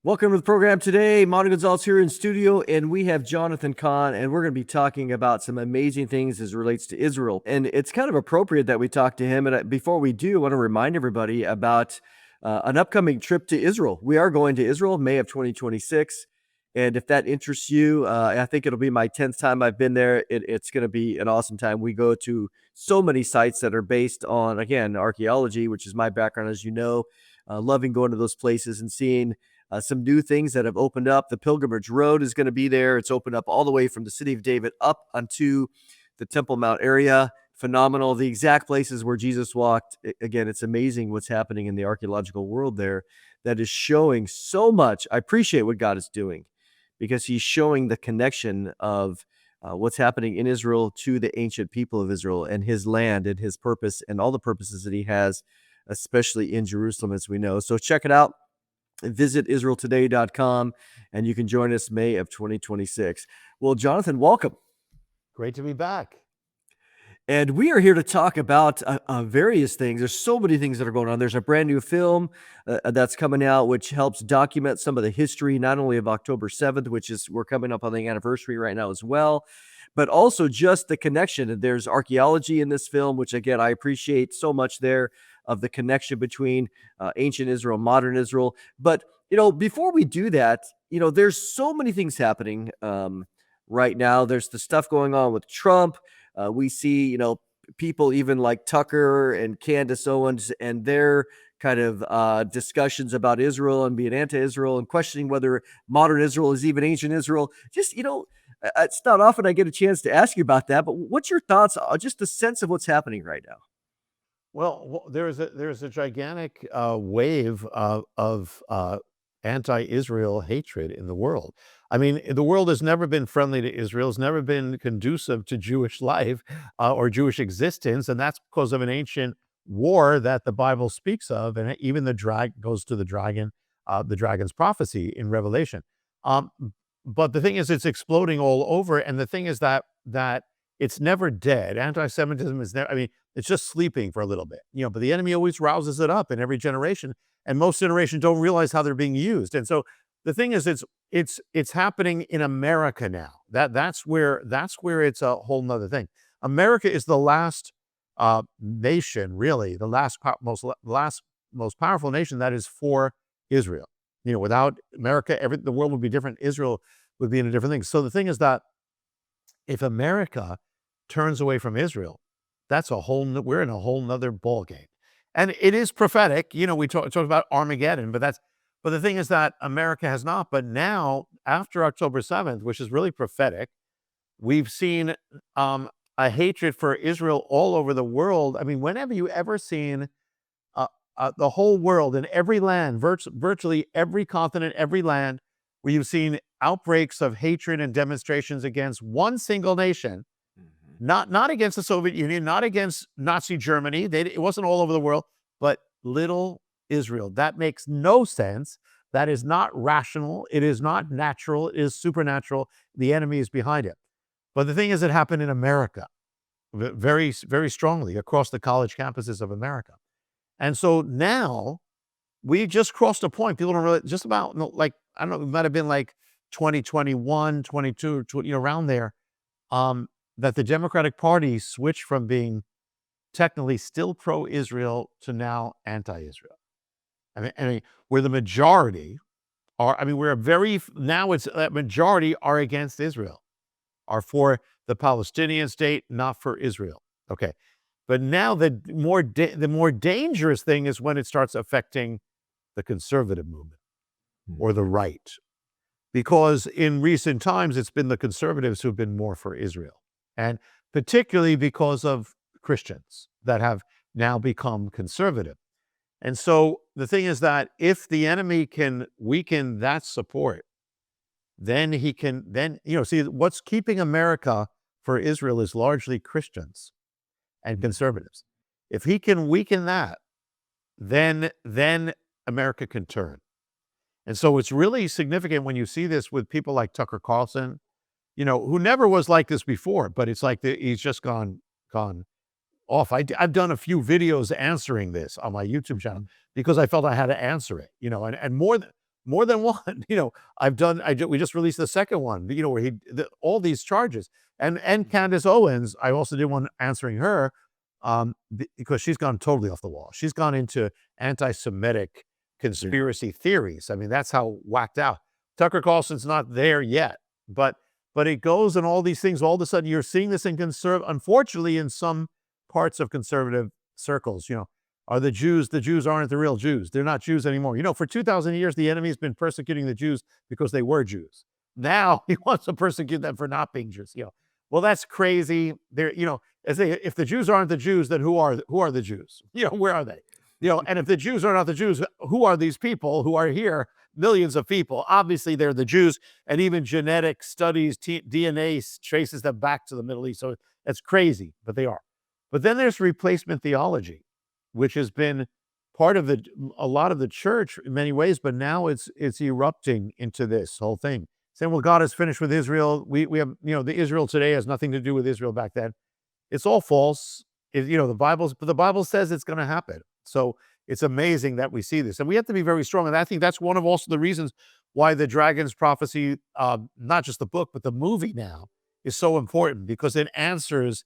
Welcome to the program today. Mono Gonzalez here in studio, and we have Jonathan Cahn, and we're going to be talking about some amazing things as it relates to Israel. And it's kind of appropriate that we talk to him. And before we do, I want to remind everybody about an upcoming trip to Israel. We are going to Israel, May of 2026. And if that interests you, I think it'll be my 10th time I've been there. It's going to be an awesome time. We go to so many sites that are based on, again, archaeology, which is my background, as you know, loving going to those places and seeing some new things that have opened up. The Pilgrimage Road is going to be there. It's opened up all the way from the city of David up onto the Temple Mount area. Phenomenal. The exact places where Jesus walked. Again, it's amazing what's happening in the archaeological world there that is showing so much. I appreciate what God is doing because he's showing the connection of what's happening in Israel to the ancient people of Israel and his land and his purpose and all the purposes that he has, especially in Jerusalem, as we know. So check it out. Visit IsraelToday.com, and you can join us May of 2026. Well, Jonathan, welcome. Great to be back. And we are here to talk about various things. There's so many things that are going on. There's a brand new film that's coming out, which helps document some of the history, not only of October 7th, which is we're coming up on the anniversary right now as well, but also just the connection. And there's archaeology in this film, which again, I appreciate so much there of the connection between ancient Israel, modern Israel. But, before we do that, there's so many things happening right now. There's the stuff going on with Trump. We see, people even like Tucker and Candace Owens and their kind of discussions about Israel and being anti-Israel and questioning whether modern Israel is even ancient Israel. Just, it's not often I get a chance to ask you about that, but what's your thoughts on just the sense of what's happening right now? Well, there's a gigantic wave of anti-Israel hatred in the world. I mean, the world has never been friendly to Israel. It's never been conducive to Jewish life or Jewish existence, and that's because of an ancient war that the Bible speaks of, and even goes to the dragon's prophecy in Revelation. Um, but the thing is, it's exploding all over, and the thing is that it's never dead. Anti-Semitism is never. I mean, it's just sleeping for a little bit, but the enemy always rouses it up in every generation, and most generations don't realize how they're being used. And so the thing is, it's happening in America now. That's where it's a whole nother thing. America is the last nation, really, the last most powerful nation that is for Israel. Without America, the world would be different. Israel would be in a different thing. So the thing is that if America turns away from Israel, we're in a whole nother ball game. And it is prophetic. We talk about Armageddon, but the thing is that America has not. But now, after October 7th, which is really prophetic, we've seen a hatred for Israel all over the world. I mean, when have you ever seen the whole world in every land, virtually every continent, every land, where you've seen outbreaks of hatred and demonstrations against one single nation? Not against the Soviet Union, not against Nazi Germany. It wasn't all over the world, but little Israel. That makes no sense. That is not rational. It is not natural. It is supernatural. The enemy is behind it. But the thing is, it happened in America very, very strongly across the college campuses of America. And so now we just crossed a point. People don't really, just about, like, I don't know, it might have been like 2021, 22, around there. That the Democratic Party switched from being technically still pro-Israel to now anti-Israel. I mean, where the majority are, now it's that majority are against Israel, are for the Palestinian state, not for Israel. Okay. But now the more dangerous thing is when it starts affecting the conservative movement or the right. Because in recent times, it's been the conservatives who've been more for Israel. And particularly because of Christians that have now become conservative. And so the thing is that if the enemy can weaken that support, then he can, see, what's keeping America for Israel is largely Christians and conservatives. If he can weaken that, then America can turn. And so it's really significant when you see this with people like Tucker Carlson, who never was like this before, but it's like he's just gone off. I've done a few videos answering this on my YouTube channel because I felt I had to answer it, and more than one. We just released the second one, where all these charges. And Candace Owens, I also did one answering her, because she's gone totally off the wall. She's gone into anti-Semitic conspiracy theories. I mean, that's how whacked out. Tucker Carlson's not there yet, but it goes and all these things. All of a sudden, you're seeing this unfortunately, in some parts of conservative circles. Are the Jews aren't the real Jews? They're not Jews anymore. For 2,000 years, the enemy's been persecuting the Jews because they were Jews. Now he wants to persecute them for not being Jews. Well, that's crazy. If the Jews aren't the Jews, then who are the Jews? Where are they? And if the Jews are not the Jews, who are these people who are here? Millions of people. Obviously, they're the Jews, and even genetic studies, DNA traces them back to the Middle East. So that's crazy, but they are. But then there's replacement theology, which has been part of a lot of the church in many ways, but now it's erupting into this whole thing. Saying, well, God is finished with Israel. We have, the Israel today has nothing to do with Israel back then. It's all false. The Bible says it's going to happen. So it's amazing that we see this. And we have to be very strong. And I think that's one of also the reasons why the Dragon's Prophecy, not just the book, but the movie now, is so important, because it answers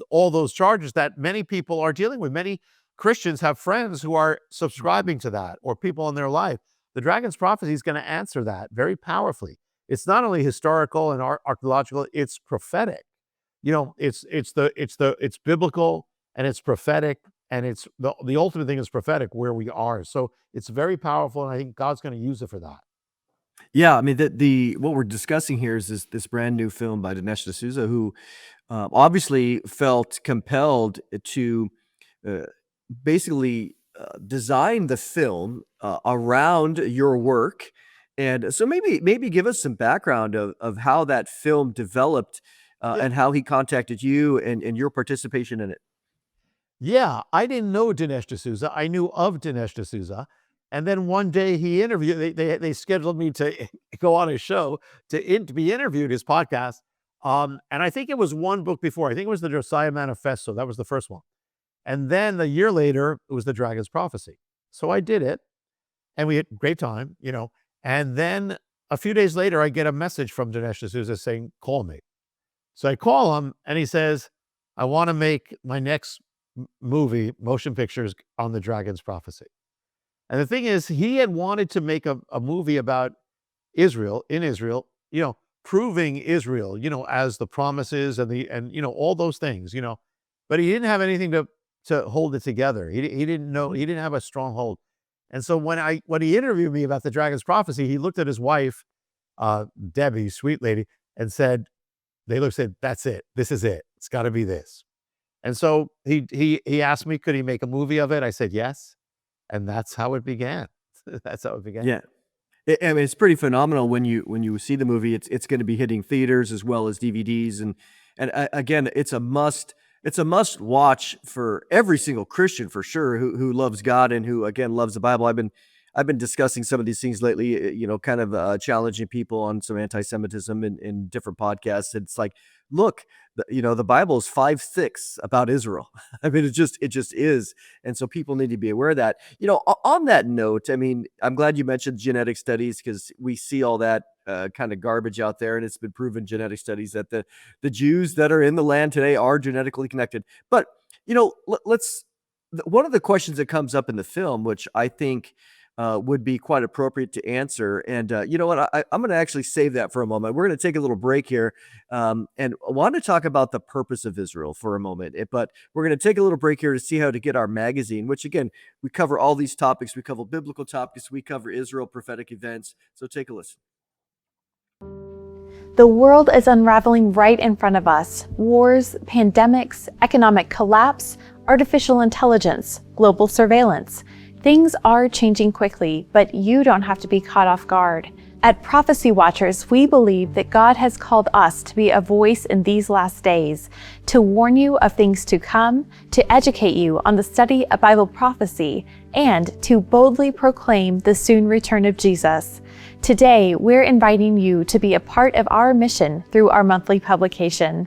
all those charges that many people are dealing with. Many Christians have friends who are subscribing to that, or people in their life. The Dragon's Prophecy is going to answer that very powerfully. It's not only historical and archaeological, it's prophetic. It's biblical, and it's prophetic, and it's the ultimate thing is prophetic, where we are. So it's very powerful, and I think God's going to use it for that. Yeah, I mean, the what we're discussing here is this brand new film by Dinesh D'Souza, who obviously felt compelled to uh, basically design the film around your work. And so maybe give us some background of how that film developed, Yeah. and how he contacted you and your participation in it. Yeah, I didn't know Dinesh D'Souza. I knew of Dinesh D'Souza. And then one day he interviewed, they scheduled me to go on his show to be interviewed, his podcast. And I think it was one book before. I think it was the Josiah Manifesto. That was the first one. And then a year later, it was the Dragon's Prophecy. So I did it, and we had a great time, And then a few days later, I get a message from Dinesh D'Souza saying, call me. So I call him, and he says, I want to make my next movie, motion pictures, on the Dragon's Prophecy. And the thing is, he had wanted to make a movie about Israel, in Israel, proving Israel, as the promises and all those things, but he didn't have anything to hold it together. He didn't know, he didn't have a strong hold. And so when he interviewed me about the Dragon's Prophecy, he looked at his wife, Debbie, sweet lady, and said, that's it. This is it. It's got to be this. And so he asked me, could he make a movie of it? I said, yes. And that's how it began. That's how it began. Yeah. I mean, it's pretty phenomenal when you see the movie. It's going to be hitting theaters as well as DVDs, and again, it's a must watch for every single Christian, for sure, who loves God and who, again, loves the Bible. I've been discussing some of these things lately, kind of challenging people on some anti-Semitism in different podcasts. It's like, look, the Bible is 5-6 about Israel. I mean, it just is. And so people need to be aware of that. On that note, I mean, I'm glad you mentioned genetic studies, because we see all that kind of garbage out there. And it's been proven, genetic studies, that the Jews that are in the land today are genetically connected. But, one of the questions that comes up in the film, which I think would be quite appropriate to answer. And you know what? I'm going to actually save that for a moment. We're going to take a little break here, and I want to talk about the purpose of Israel for a moment. But we're going to take a little break here to see how to get our magazine, which, again, we cover all these topics. We cover biblical topics. We cover Israel, prophetic events. So take a listen. The world is unraveling right in front of us. Wars, pandemics, economic collapse, artificial intelligence, global surveillance. Things are changing quickly, but you don't have to be caught off guard. At Prophecy Watchers, we believe that God has called us to be a voice in these last days, to warn you of things to come, to educate you on the study of Bible prophecy, and to boldly proclaim the soon return of Jesus. Today, we're inviting you to be a part of our mission through our monthly publication.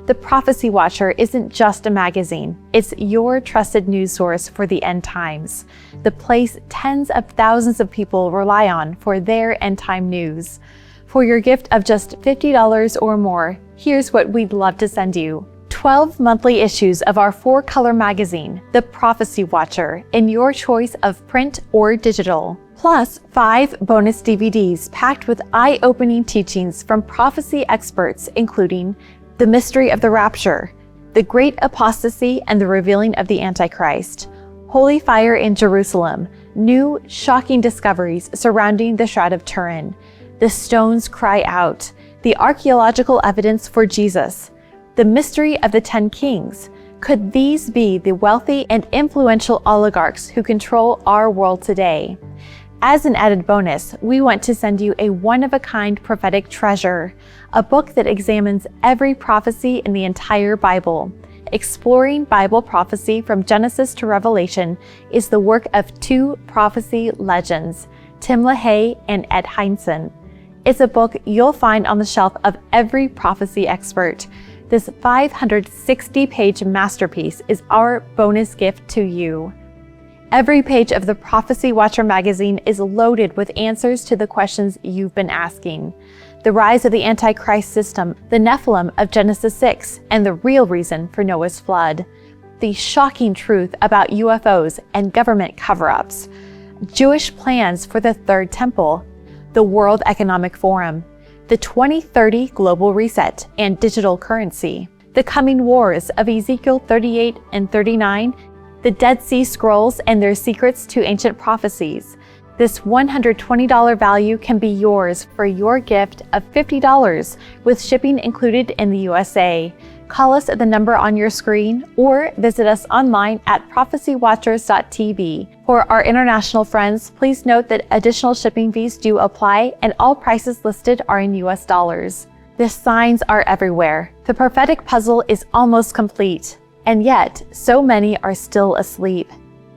The Prophecy Watcher isn't just a magazine, it's your trusted news source for the end times, the place tens of thousands of people rely on for their end time news. For your gift of just $50 or more, here's what we'd love to send you. 12 monthly issues of our 4-color magazine, The Prophecy Watcher, in your choice of print or digital. Plus 5 bonus DVDs packed with eye-opening teachings from prophecy experts, including The Mystery of the Rapture, The Great Apostasy and the Revealing of the Antichrist, Holy Fire in Jerusalem, New Shocking Discoveries Surrounding the Shroud of Turin, The Stones Cry Out, The Archaeological Evidence for Jesus, The Mystery of the 10 Kings. Could these be the wealthy and influential oligarchs who control our world today? As an added bonus, we want to send you a one-of-a-kind prophetic treasure, a book that examines every prophecy in the entire Bible. Exploring Bible prophecy from Genesis to Revelation is the work of 2 prophecy legends, Tim LaHaye and Ed Hindson. It's a book you'll find on the shelf of every prophecy expert. This 560-page masterpiece is our bonus gift to you. Every page of the Prophecy Watcher magazine is loaded with answers to the questions you've been asking. The rise of the Antichrist system, the Nephilim of Genesis 6, and the real reason for Noah's flood. The shocking truth about UFOs and government cover-ups. Jewish plans for the Third Temple. The World Economic Forum. The 2030 Global Reset and digital currency. The coming wars of Ezekiel 38 and 39. The Dead Sea Scrolls and their secrets to ancient prophecies. This $120 value can be yours for your gift of $50 with shipping included in the USA. Call us at the number on your screen or visit us online at prophecywatchers.tv. For our international friends, please note that additional shipping fees do apply and all prices listed are in US dollars. The signs are everywhere. The prophetic puzzle is almost complete. And yet, so many are still asleep.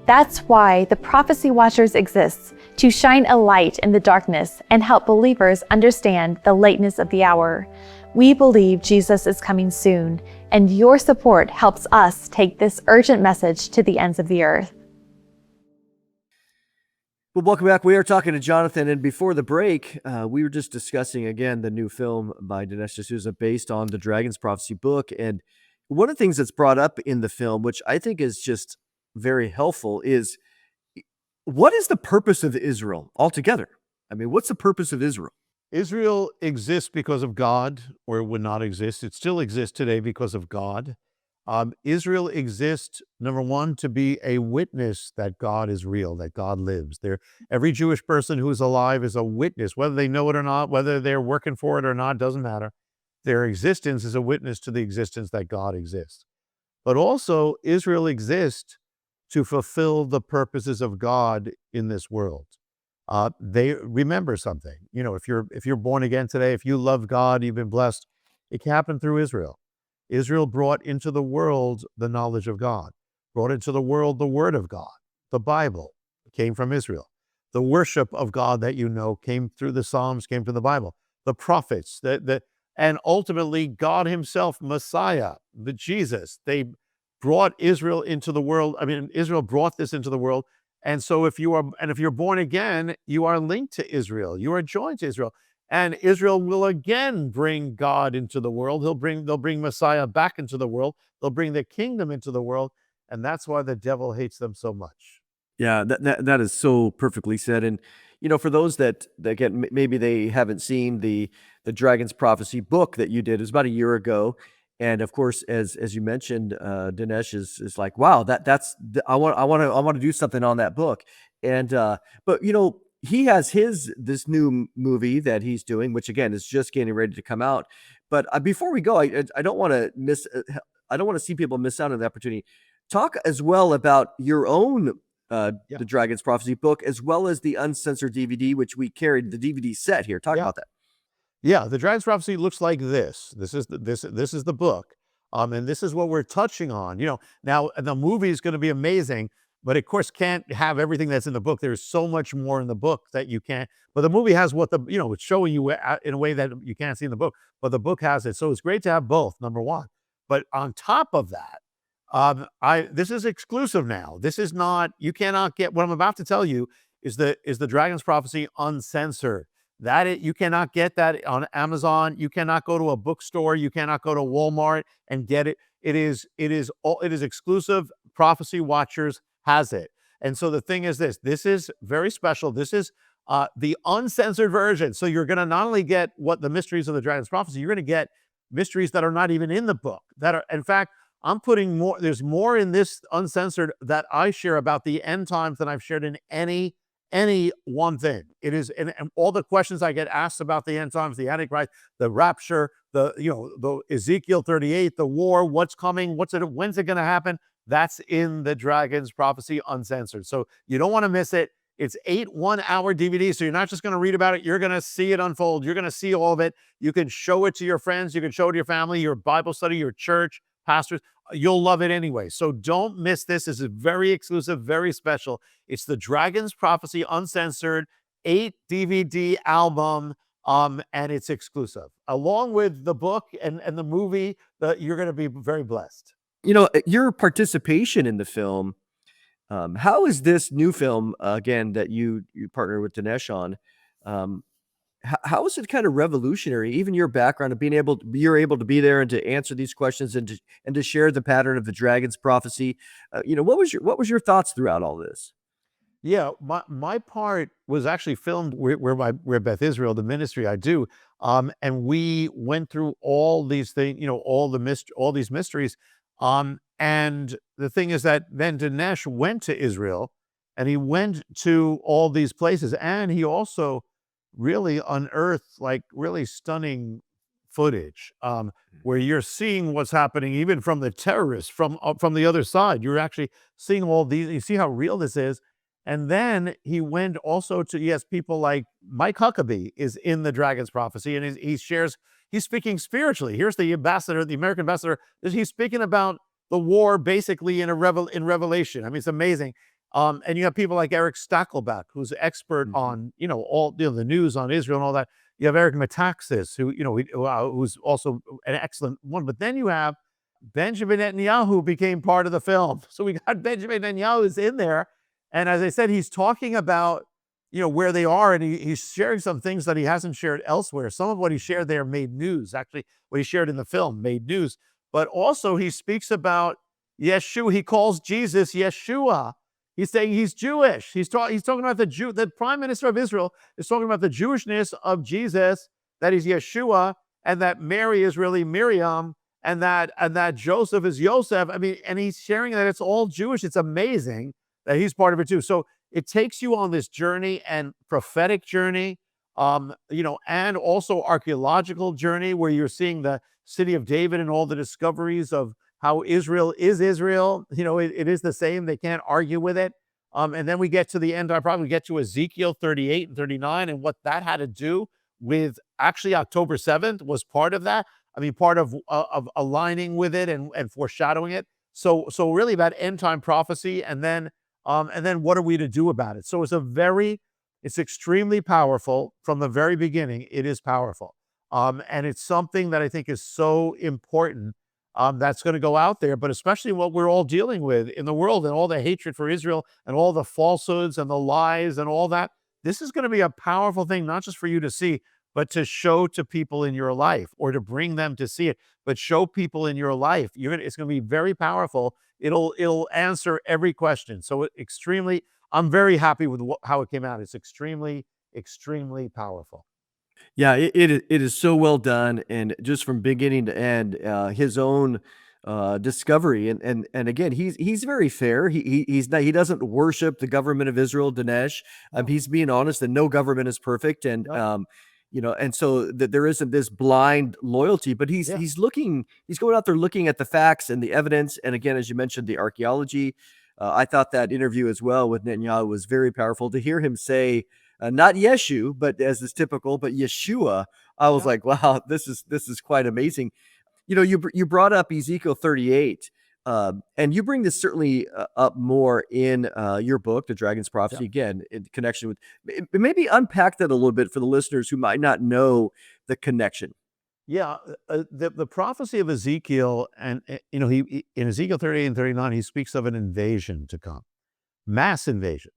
That's why the Prophecy Watchers exists, to shine a light in the darkness and help believers understand the lateness of the hour. We believe Jesus is coming soon, and your support helps us take this urgent message to the ends of the earth. Well, welcome back. We are talking to Jonathan, and before the break, we were just discussing, again, the new film by Dinesh D'Souza based on the Dragon's Prophecy book, and one of the things that's brought up in the film, which I think is just very helpful, is what is the purpose of Israel altogether? I mean, what's the purpose of Israel? Israel exists because of God, or it would not exist. It still exists today because of God. Israel exists, number one, to be a witness that God is real, that God lives. Every Jewish person who is alive is a witness, whether they know it or not, whether they're working for it or not, doesn't matter. Their existence is a witness to the existence that God exists. But also, Israel exists to fulfill the purposes of God in this world. They remember something. You know, if you're born again today, if you love God, you've been blessed, it happened through Israel. Israel brought into the world the knowledge of God, brought into the world the Word of God. The Bible came from Israel. The worship of God that you know came through the Psalms, came from the Bible. The prophets, and ultimately God himself, Messiah, the Jesus, they brought Israel into the world. I mean, Israel brought this into the world. And so if you're born again, you are linked to Israel. You are joined to Israel. And Israel will again bring God into the world. They'll bring Messiah back into the world. They'll bring the kingdom into the world. And that's why the devil hates them so much. Yeah, that is so perfectly said. And for those that again maybe they haven't seen the Dragon's Prophecy book that you did, it was about a year ago, and of course, as you mentioned, Dinesh is like, wow, I want to do something on that book, and but he has this new movie that he's doing, which again is just getting ready to come out. But before we go, I don't want to see people miss out on the opportunity. Talk as well about your own. The Dragon's Prophecy book, as well as the uncensored DVD, which we carried the DVD set here. Talk about that. Yeah, the Dragon's Prophecy looks like this. This is the book, and this is what we're touching on. Now the movie is going to be amazing, but of course can't have everything that's in the book. There's so much more in the book that you can't. But the movie has it's showing you in a way that you can't see in the book. But the book has it, so it's great to have both. Number one, But on top of that, this is exclusive now. This is not, you cannot get, what I'm about to tell you is the Dragon's Prophecy uncensored. You cannot get that on Amazon. You cannot go to a bookstore. You cannot go to Walmart and get it. It is exclusive. Prophecy Watchers has it. And so the thing is this is very special. This is the uncensored version. So you're going to not only get what the mysteries of the Dragon's Prophecy, you're going to get mysteries that are not even in the book, that are, in fact, I'm putting more, there's more in this uncensored that I share about the end times than I've shared in any one thing. It is, and all the questions I get asked about the end times, the Antichrist, the rapture, the Ezekiel 38, the war, what's coming, when's it going to happen? That's in the Dragon's Prophecy uncensored. So you don't want to miss it. It's 8 1-hour DVDs. So you're not just going to read about it. You're going to see it unfold. You're going to see all of it. You can show it to your friends. You can show it to your family, your Bible study, your church, pastors. You'll love it anyway. So don't miss this. This is very exclusive, very special. It's the Dragon's Prophecy uncensored 8 DVD album. And it's exclusive. Along with the book and the movie, you're going to be very blessed. Your participation in the film, how is this new film, again, that you partner with Dinesh on, how is it kind of revolutionary? Even your background of you're able to be there and to answer these questions and to share the pattern of the Dragon's Prophecy. What was your thoughts throughout all this? Yeah, my part was actually filmed where Beth Israel, the ministry I do, and we went through all these things, all these mysteries. And the thing is that then Dinesh went to Israel, and he went to all these places, and he also really unearthed like really stunning footage, where you're seeing what's happening even from the terrorists from the other side. You're actually seeing all these. You see how real this is. And then he went also to, yes, people like Mike Huckabee is in the Dragon's Prophecy, and he's speaking spiritually. Here's the ambassador, the American ambassador. He's speaking about the war basically in Revelation. I mean, it's amazing. And you have people like Eric Stackelbach, who's expert on, all the news on Israel and all that. You have Eric Metaxas, who's also an excellent one. But then you have Benjamin Netanyahu became part of the film. So we got Benjamin Netanyahu is in there. And as I said, he's talking about, where they are, and he's sharing some things that he hasn't shared elsewhere. Some of what he shared there made news. Actually, what he shared in the film made news. But also he speaks about Yeshua. He calls Jesus Yeshua. He's saying he's Jewish. He's talking about the Prime Minister of Israel is talking about the Jewishness of Jesus, that he's Yeshua, and that Mary is really Miriam, and that Joseph is Yosef. I mean, and he's sharing that it's all Jewish. It's amazing that he's part of it too. So it takes you on this journey, and prophetic journey, and also archaeological journey, where you're seeing the city of David and all the discoveries of how Israel is Israel. It is the same. They can't argue with it. And then we get to the end. I probably get to Ezekiel 38 and 39 and what that had to do with actually October 7th was part of that. I mean, part of aligning with it and foreshadowing it. So really about end time prophecy, and then what are we to do about it? So it's extremely powerful from the very beginning. It is powerful. And it's something that I think is so important, that's going to go out there, but especially what we're all dealing with in the world and all the hatred for Israel and all the falsehoods and the lies and all that. This is going to be a powerful thing, not just for you to see, but to show to people in your life, or to bring them to see it, but show people in your life. It's going to be very powerful. It'll answer every question. So I'm very happy with how it came out. It's extremely, extremely powerful. Yeah, it is so well done, and just from beginning to end, his own discovery, and again, he's very fair. He doesn't worship the government of Israel, Dinesh. He's being honest that no government is perfect, and and so that there isn't this blind loyalty, but he's going out there looking at the facts and the evidence, and again, as you mentioned, the archaeology. I thought that interview as well with Netanyahu was very powerful to hear him say, not Yeshu, but as is typical, but Yeshua. I was like, wow, this is quite amazing. You brought up Ezekiel 38, and you bring this certainly up more in your book, The Dragon's Prophecy, again, in connection with, maybe unpack that a little bit for the listeners who might not know the connection. Yeah, the prophecy of Ezekiel, and he in Ezekiel 38 and 39, he speaks of an invasion to come, mass invasion,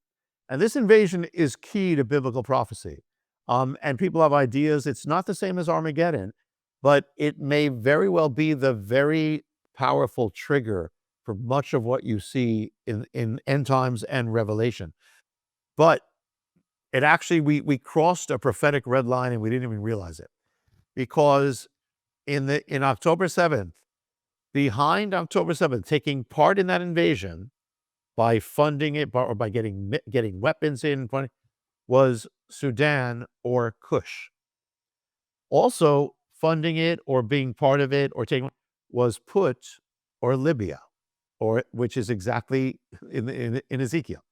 and this invasion is key to biblical prophecy. And people have ideas. It's not the same as Armageddon, but it may very well be the very powerful trigger for much of what you see in end times and Revelation. But it actually we crossed a prophetic red line and we didn't even realize it, because in October 7th, behind October 7th, taking part in that invasion by funding it or by getting weapons in, was Sudan or Kush. Also funding it or being part of it or taking was Put or Libya, which is exactly in Ezekiel.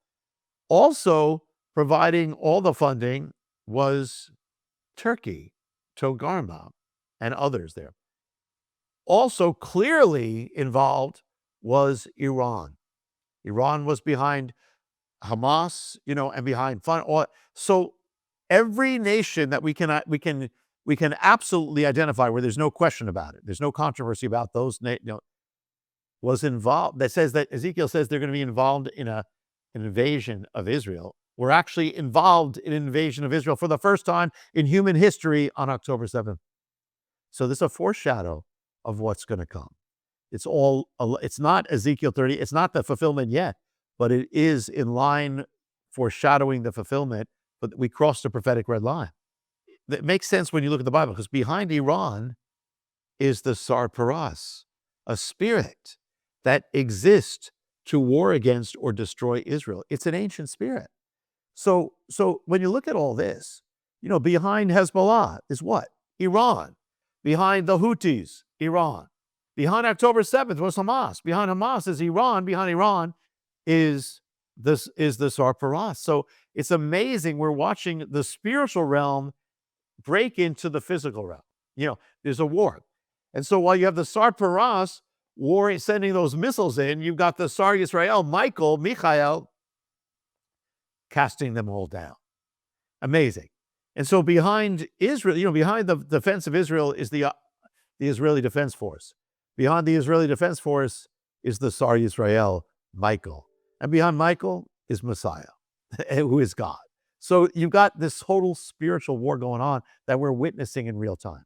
Also providing all the funding was Turkey, Togarmah, and others there. Also clearly involved was Iran. Iran was behind Hamas, and behind so every nation that we can absolutely identify, where there's no question about it, there's no controversy about those, was involved. That Ezekiel says they're going to be involved in an invasion of Israel. We're actually involved in an invasion of Israel for the first time in human history on October 7th. So this is a foreshadow of what's going to come. It's not Ezekiel 30. It's not the fulfillment yet, but it is in line foreshadowing the fulfillment. But we crossed the prophetic red line. That makes sense when you look at the Bible, because behind Iran is the Sarparas, a spirit that exists to war against or destroy Israel. It's an ancient spirit. So when you look at all this, behind Hezbollah is what? Iran. Behind the Houthis, Iran. Behind October 7th was Hamas. Behind Hamas is Iran. Behind Iran is the Sarparas. So it's amazing. We're watching the spiritual realm break into the physical realm. There's a war. And so while you have the Sarparas war sending those missiles in, you've got the Sar Yisrael, Michael, casting them all down. Amazing. And so behind Israel, behind the defense of Israel is the Israeli Defense Force. Behind the Israeli Defense Force is the Sar Yisrael, Michael. And behind Michael is Messiah, who is God. So you've got this total spiritual war going on that we're witnessing in real time.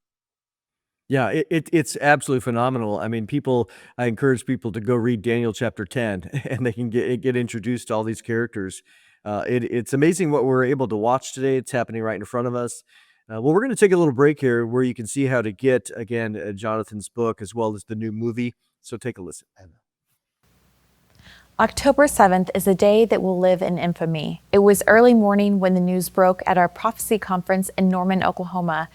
Yeah, it's absolutely phenomenal. I mean, I encourage people to go read Daniel chapter 10, and they can get introduced to all these characters. It's amazing what we're able to watch today. It's happening right in front of us. Well, we're going to take a little break here where you can see how to get, again, Jonathan's book as well as the new movie. So take a listen. October 7th is a day that will live in infamy. It was early morning when the news broke at our prophecy conference in Norman, Oklahoma.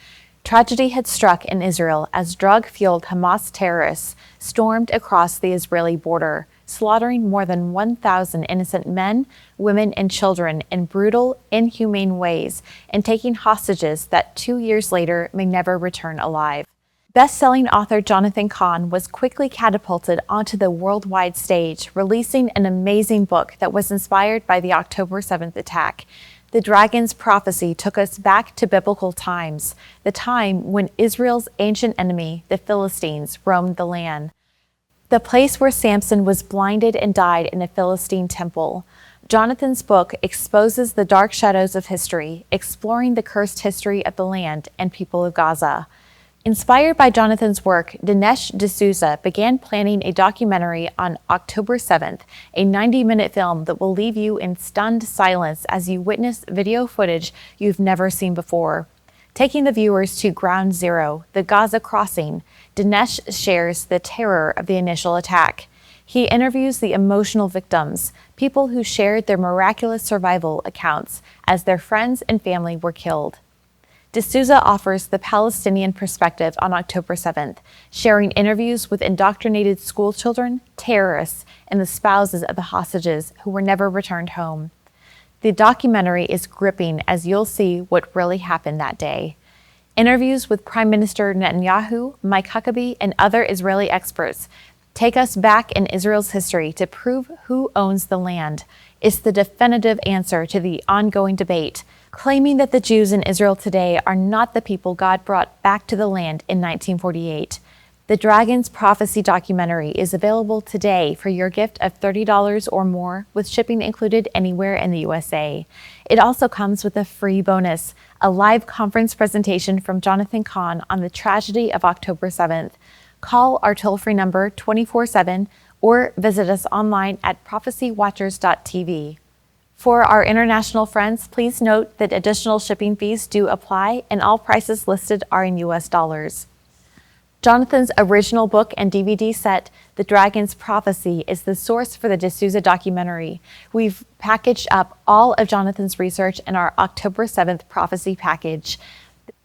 Tragedy had struck in Israel as drug-fueled Hamas terrorists stormed across the Israeli border, slaughtering more than 1,000 innocent men, women, and children in brutal, inhumane ways, and taking hostages that 2 years later may never return alive. Best-selling author Jonathan Cahn was quickly catapulted onto the worldwide stage, releasing an amazing book that was inspired by the October 7th attack. The dragon's prophecy took us back to biblical times, the time when Israel's ancient enemy, the Philistines, roamed the land. The place where Samson was blinded and died in a Philistine temple. Jonathan's book exposes the dark shadows of history, exploring the cursed history of the land and people of Gaza. Inspired by Jonathan's work, Dinesh D'Souza began planning a documentary on October 7th, a 90-minute film that will leave you in stunned silence as you witness video footage you've never seen before. Taking the viewers to Ground Zero, the Gaza crossing, Dinesh shares the terror of the initial attack. He interviews the emotional victims, people who shared their miraculous survival accounts as their friends and family were killed. D'Souza offers the Palestinian perspective on October 7th, sharing interviews with indoctrinated schoolchildren, terrorists, and the spouses of the hostages who were never returned home. The documentary is gripping as you'll see what really happened that day. Interviews with Prime Minister Netanyahu, Mike Huckabee, and other Israeli experts take us back in Israel's history to prove who owns the land. It's the definitive answer to the ongoing debate. claiming that the Jews in Israel today are not the people God brought back to the land in 1948. The Dragon's Prophecy documentary is available today for your gift of $30 or more, with shipping included anywhere in the USA. It also comes with a free bonus, a live conference presentation from Jonathan Cahn on the tragedy of October 7th. Call our toll-free number 24/7 or visit us online at prophecywatchers.tv. For our international friends, please note that additional shipping fees do apply and all prices listed are in US dollars. Jonathan's original book and DVD set, The Dragon's Prophecy, is the source for the D'Souza documentary. We've packaged up all of Jonathan's research in our October 7th Prophecy package.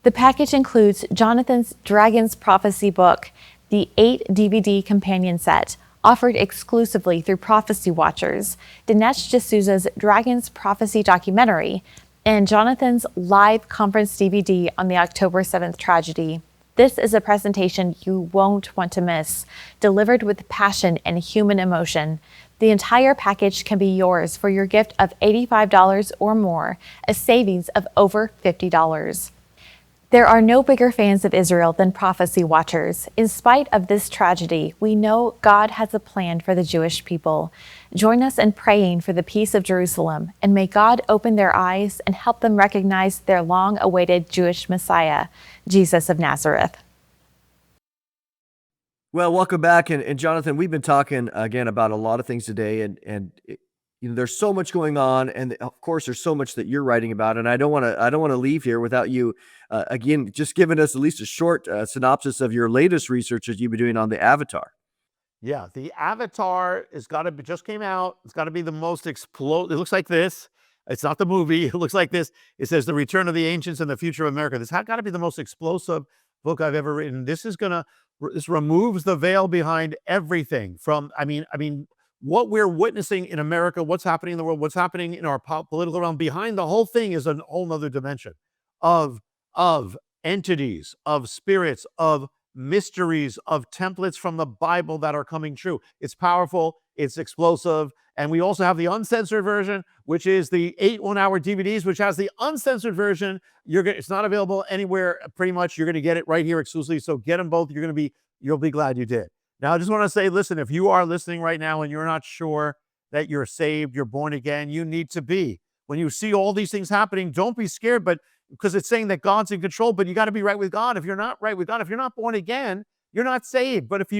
The package includes Jonathan's Dragon's Prophecy book, the 8 DVD companion set, offered exclusively through Prophecy Watchers, Dinesh D'Souza's Dragon's Prophecy documentary, and Jonathan's live conference DVD on the October 7th tragedy. This is a presentation you won't want to miss, delivered with passion and human emotion. The entire package can be yours for your gift of $85 or more, a savings of over $50. There are no bigger fans of Israel than Prophecy Watchers. In spite of this tragedy, we know God has a plan for the Jewish people. Join us in praying for the peace of Jerusalem, and may God open their eyes and help them recognize their long-awaited Jewish Messiah, Jesus of Nazareth. Well, welcome back. And Jonathan, we've been talking again about a lot of things today, and there's so much going on, and of course there's so much that you're writing about, and I don't want to leave here without you again just giving us at least a short synopsis of your latest research that you've been doing on the Avatar. Yeah, the Avatar just came out. It's got to be the most explosive. It looks like this. It's not the movie. It looks like this. It says The Return of the Ancients and the Future of America. This has got to be the most explosive book I've ever written. This removes the veil behind everything from, I mean, what we're witnessing in America, what's happening in the world, what's happening in our political realm. Behind the whole thing is a whole nother dimension of entities, of spirits, of mysteries, of templates from the Bible that are coming true. It's powerful, it's explosive, and we also have the uncensored version, which is the 8 one-hour DVDs, which has the uncensored version. It's not available anywhere. Pretty much, you're going to get it right here exclusively. So get them both. You'll be glad you did. Now, I just want to say, listen, if you are listening right now and you're not sure that you're saved, you're born again, you need to be. When you see all these things happening, don't be scared, but because it's saying that God's in control, but you got to be right with God. If you're not right with God, if you're not born again, you're not saved. But if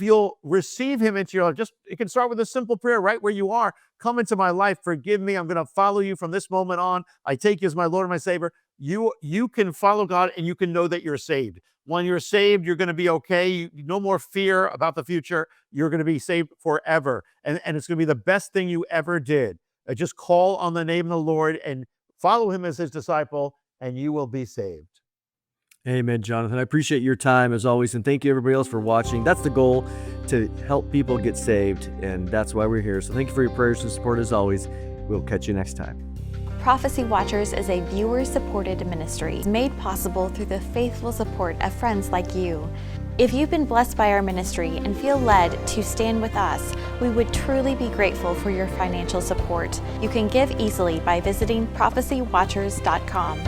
you'll receive him into your life, it can start with a simple prayer right where you are. Come into my life, forgive me. I'm going to follow you from this moment on. I take you as my Lord and my Savior. You can follow God and you can know that you're saved. When you're saved, you're going to be okay. No more fear about the future. You're going to be saved forever. And it's going to be the best thing you ever did. Just call on the name of the Lord and follow him as his disciple, and you will be saved. Amen, Jonathan. I appreciate your time as always, and thank you everybody else for watching. That's the goal, to help people get saved, and that's why we're here. So thank you for your prayers and support as always. We'll catch you next time. Prophecy Watchers is a viewer-supported ministry made possible through the faithful support of friends like you. If you've been blessed by our ministry and feel led to stand with us, we would truly be grateful for your financial support. You can give easily by visiting prophecywatchers.com.